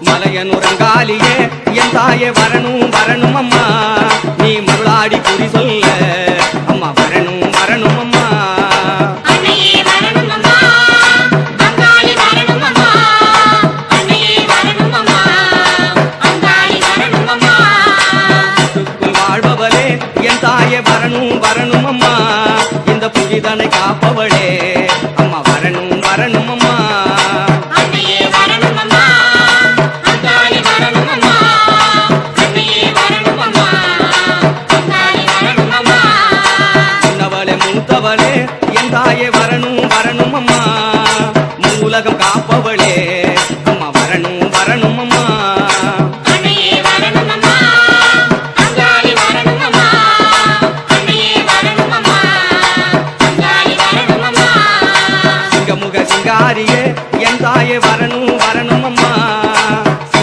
மலையனுரங்காலியே என் தாயே வரணும் வரணும் அம்மா நீ மருளாடி குறி சொல்ல அம்மா வரணும் வரணும் அம்மா வாழ்பவளே என் தாயே வரணும் வரணும் அம்மா இந்த புவிதனை காப்பவளே அம்மா வரணும் வரணும் அம்மா மூத்தவளே என் தாயே வரணும் வரணும் அம்மா மூலகம் காப்பவளே அம்மா வரணும் வரணும்